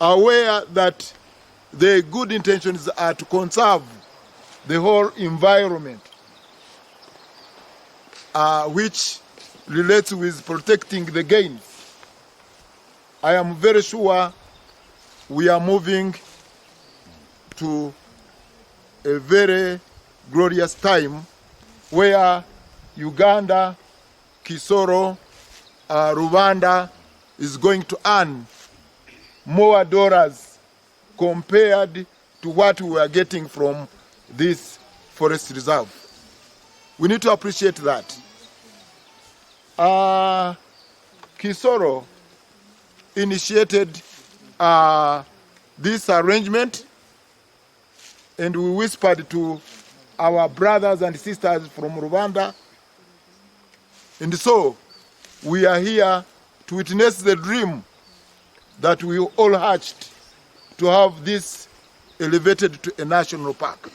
aware that the good intentions are to conserve the whole environment, which relates with protecting the gains. I am very sure we are moving to a very glorious time where Uganda, Kisoro, Rwanda is going to earn more dollars compared to what we are getting from this forest reserve. We need to appreciate that. Kisoro initiated this arrangement, and we whispered to our brothers and sisters from Rwanda. And so we are here to witness the dream that we all hatched to have this elevated to a national park.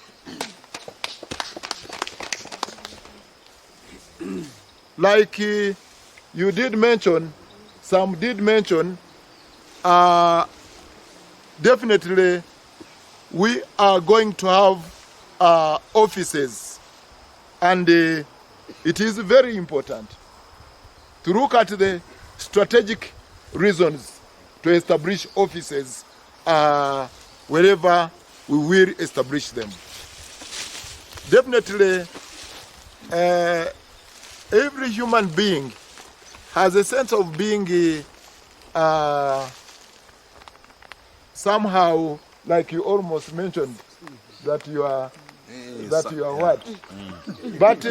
Like you did mention, some did mention, definitely we are going to have offices, and it is very important to look at the strategic reasons to establish offices wherever we will establish them. Definitely, every human being has a sense of being somehow, like you almost mentioned, that you are what? But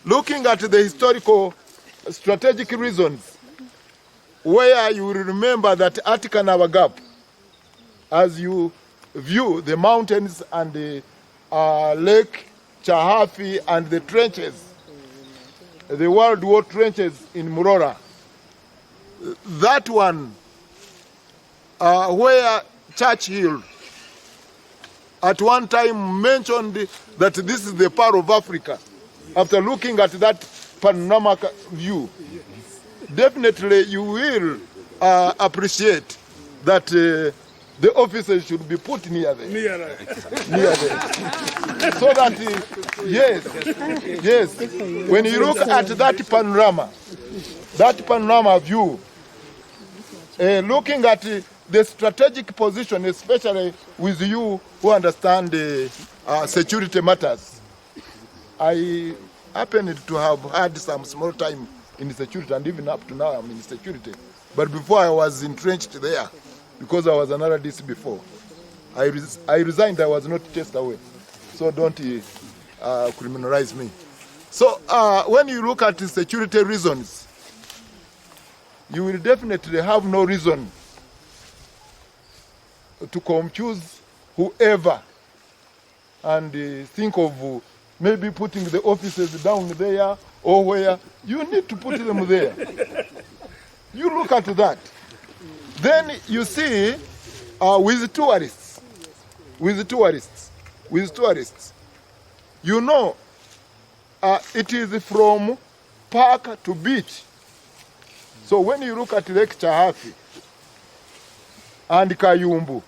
looking at the historical strategic reasons, where you will remember that at Kanava Gap, as you view the mountains and the Lake Chahafi and the trenches, the World War trenches in Murora, that one where Churchill at one time mentioned that this is the Pearl of Africa, after looking at that panoramic view, definitely you will appreciate that the officers should be put near there. Near there. So that, yes, when you look at that panorama view, looking at the strategic position, especially with you who understand security matters. I happened to have had some small time in security, and even up to now I'm in security. But before I was entrenched there, because I was another DC before. I resigned, I was not chased away. So don't criminalize me. So when you look at the security reasons, you will definitely have no reason to confuse whoever and think of maybe putting the officers down there or where. You need to put them there. You look at that. Then you see with tourists, you know, it is from park to beach. So when you look at Lake Chahafi and Kayumbu,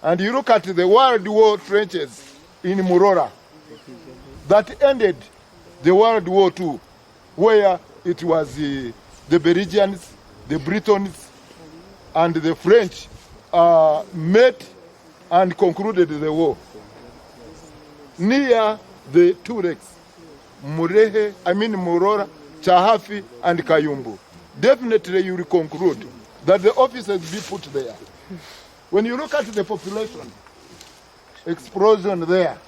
and you look at the World War trenches in Murora, that ended the World War II, where it was the Belgians, the Britons, and the French met and concluded the war. Near the two lakes, Murora, Chahafi, and Kayumbu. Definitely you will conclude that the officers be put there. When you look at the population explosion there,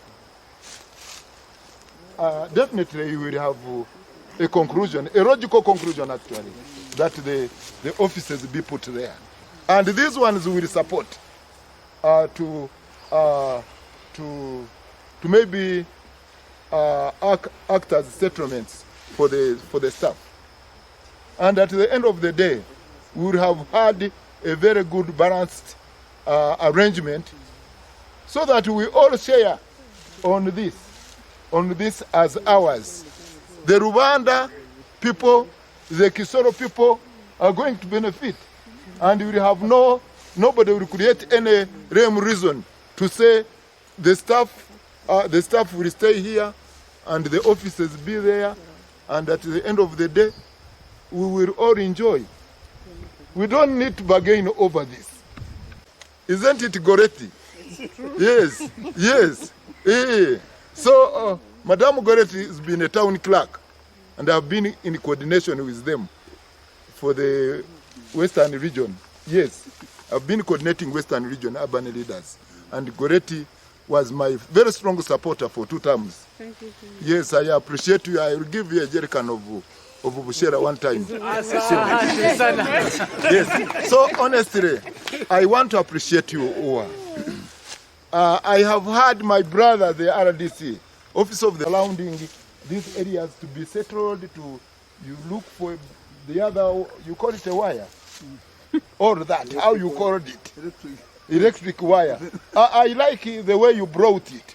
definitely you will have a conclusion, a logical conclusion actually, that the officers be put there. And these ones will support to maybe act as settlements for the staff. And at the end of the day, we will have had a very good balanced arrangement, so that we all share on this as ours. The Rwanda people, the Kisoro people are going to benefit, and we will have no nobody will create any lame reason to say the staff will stay here and the officers be there, and at the end of the day, we will all enjoy. We don't need to bargain over this. Isn't it, Goretti? Yes, yes. So, Madame Goretti has been a town clerk, and I've been in coordination with them for the Western region. Yes, I've been coordinating Western region urban leaders, and Goretti was my very strong supporter for 2 terms. Thank you. Yes, I appreciate you. I will give you a jerrycan of Bushera one time. Yes. So honestly, I want to appreciate you, Owa. I have had my brother, the RDC, Office of the Surrounding these areas to be settled, to you look for the other, you call it a wire? Or that, how you called it? Electric wire. I like the way you brought it.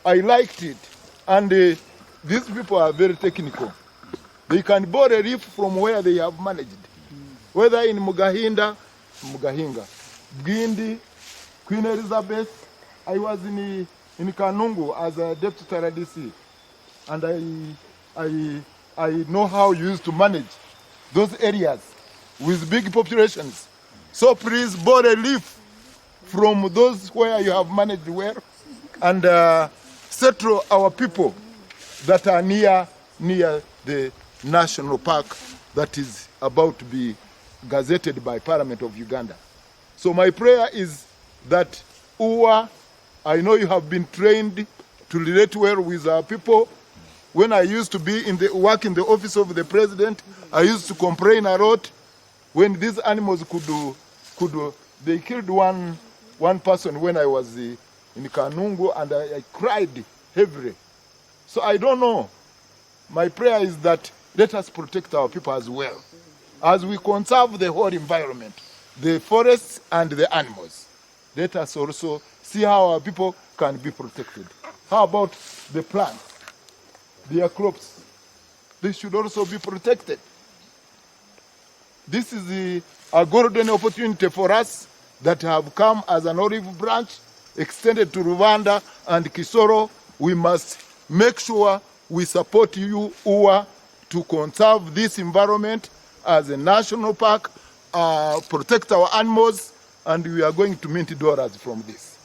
I liked it. And these people are very technical. They can bore a reef from where they have managed. Whether in Mugahinga, Gindi, Queen Elizabeth. I was in Kanungu as a deputy RDC. And I know how you used to manage those areas with big populations. So please bore a leaf from those where you have managed well, and settle our people that are near the national park that is about to be gazetted by Parliament of Uganda. So my prayer is that Uwa, I know you have been trained to relate well with our people. When I used to be work in the office of the president, I used to complain a lot when these animals they killed one person when I was in Kanungu, and I cried heavily. So I don't know. My prayer is that let us protect our people as well, as we conserve the whole environment, the forests and the animals. Let us also see how our people can be protected. How about the plants, their crops? They should also be protected. This is a golden opportunity for us that have come as an olive branch extended to Rwanda and Kisoro. We must make sure we support you, UWA, to conserve this environment as a national park, protect our animals, and we are going to mint dollars from this.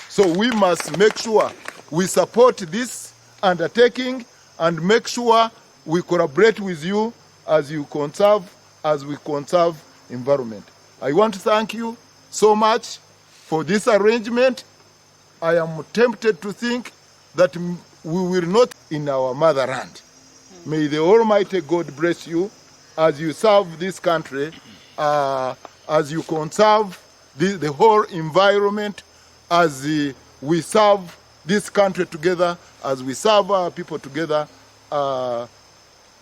So we must make sure we support this undertaking and make sure we collaborate with you as we conserve environment. I want to thank you so much for this arrangement. I am tempted to think that we will not in our motherland. May the Almighty God bless you as you serve this country, as you conserve the whole environment, as we serve this country together, as we serve our people together.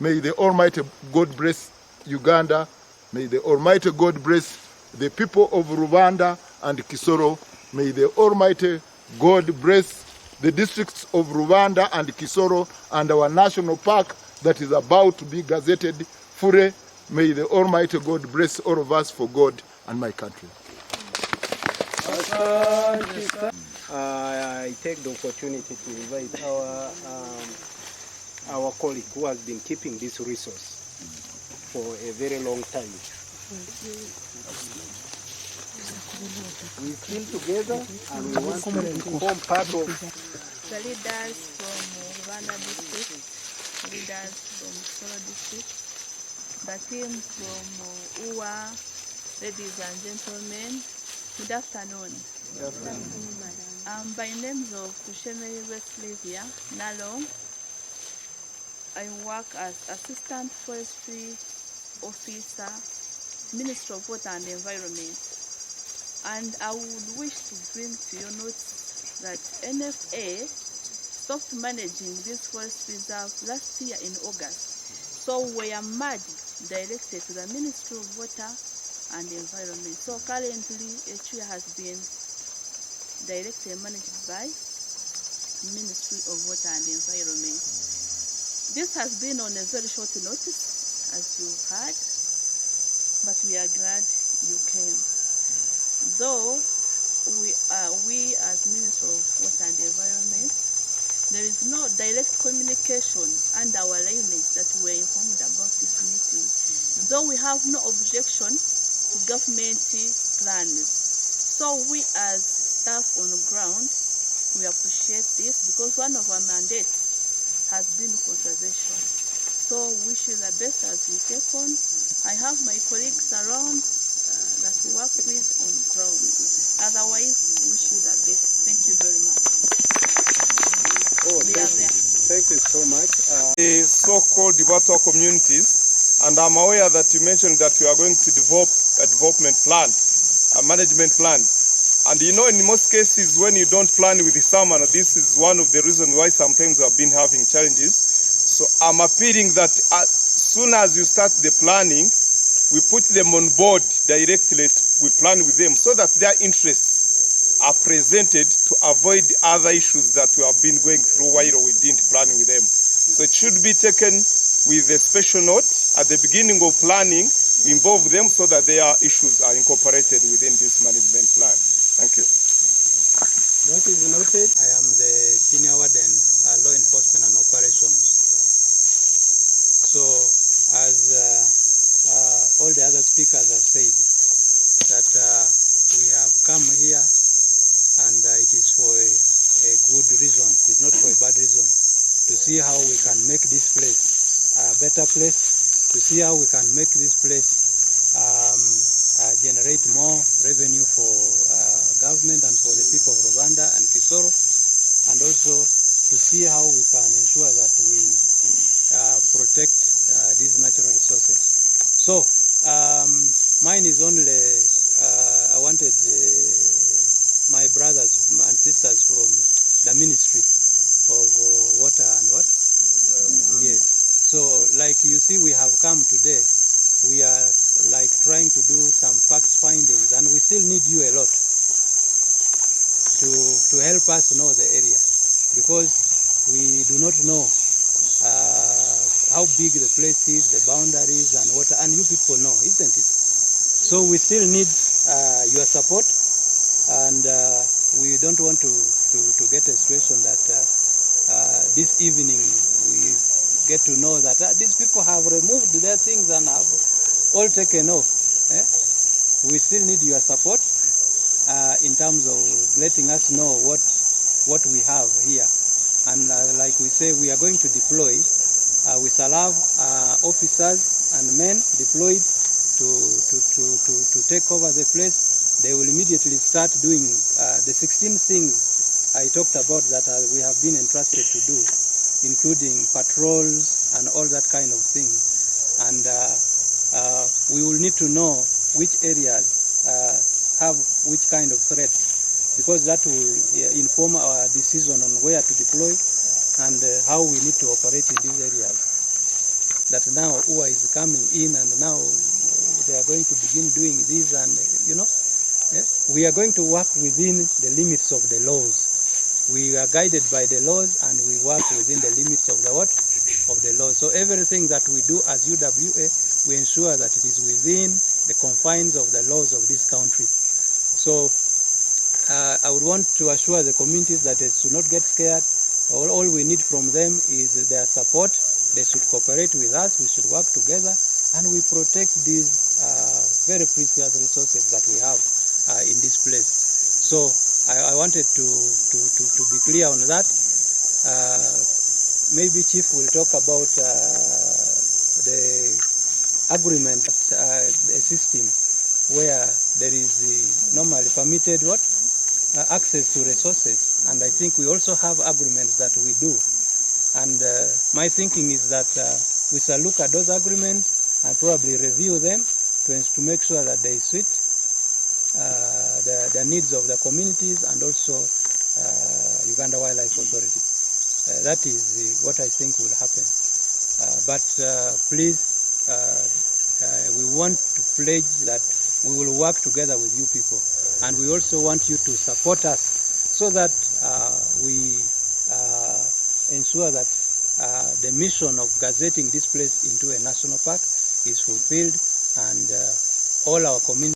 May the Almighty God bless Uganda. May the Almighty God bless the people of Rwanda and Kisoro. May the Almighty God bless the districts of Rwanda and Kisoro and our national park that is about to be gazetted fully. May the Almighty God bless all of us for God and my country. I take the opportunity to invite our colleague who has been keeping this resource for a very long time. We feel together and we want to form part of the leaders from Rwanda district, leaders from Solo district, the team from UWA, ladies and gentlemen, good afternoon. By names of Kushemeri Westlevia Nalo, I work as Assistant Forestry Officer, Ministry of Water and Environment. And I would wish to bring to your notice that NFA stopped managing this forest reserve last year in August. So we are directed to the Ministry of Water and Environment. So currently, Ecyuya has been directly managed by Ministry of Water and Environment. This has been on a very short notice, as you heard, but we are glad you came. Though we as Minister of Water and Environment, there is no direct communication under our lineage that we were informed about this meeting. Though we have no objection to government plans. So we as staff on the ground, we appreciate this because one of our mandates has been conservation. So wish you the best as we take on. I have my colleagues around that we work with on the ground. Otherwise, wish you the best. Thank you very much. Oh, thank you so much. The so-called developed communities, and I'm aware that you mentioned that you are going to develop a development plan, a management plan. And you know, in most cases, when you don't plan with someone, this is one of the reasons why sometimes we have been having challenges. So I'm appealing that as soon as you start the planning, we put them on board directly, we plan with them so that their interests are presented to avoid other issues that we have been going through while we didn't plan with them. So it should be taken with a special note at the beginning of planning, involve them so that their issues are incorporated within this management plan. Thank you. Note is noted. I am the Senior Warden, Law Enforcement and Operations. So, as all the other speakers have said, that we have come here and it is for a good reason. It is not for a bad reason. To see how we can make this place a better place, to see how we can make this place generate more revenue for government and for the people of Rwanda and Kisoro, and also to see how we can ensure that we protect these natural resources. So mine is only, I wanted my brothers and sisters from the Ministry of Water and what? Yes. So like you see, we have come today. We are like trying to do some fact findings, and we still need you a lot to help us know the area, because we do not know how big the place is, the boundaries and what, and you people know, isn't it? So we still need your support, and we don't want to get a situation that this evening we get to know that these people have removed their things and have all taken off. We still need your support in terms of letting us know what we have here. And like we say, we are going to deploy. We shall have officers and men deployed to take over the place. They will immediately start doing the 16 things I talked about that we have been entrusted to do, including patrols and all that kind of thing. And we will need to know which areas have which kind of threats, because that will inform our decision on where to deploy and how we need to operate in these areas. That now UA is coming in and now they are going to begin doing this, and we are going to work within the limits of the laws. We are guided by the laws and we work within the limits of the what? Of the law. So everything that we do as UWA, we ensure that it is within the confines of the laws of this country. So I would want to assure the communities that they should not get scared. All we need from them is their support. They should cooperate with us. We should work together, and we protect these very precious resources that we have in this place. So I wanted to be clear on that. Maybe Chief will talk about the agreement, a system where there is normally permitted what? Access to resources. And I think we also have agreements that we do. And my thinking is that we shall look at those agreements and probably review them to make sure that they suit the needs of the communities and also Uganda Wildlife Authority. That is what I think will happen. But please, we want to pledge that we will work together with you people. And we also want you to support us so that we ensure that the mission of gazetting this place into a national park is fulfilled, and all our community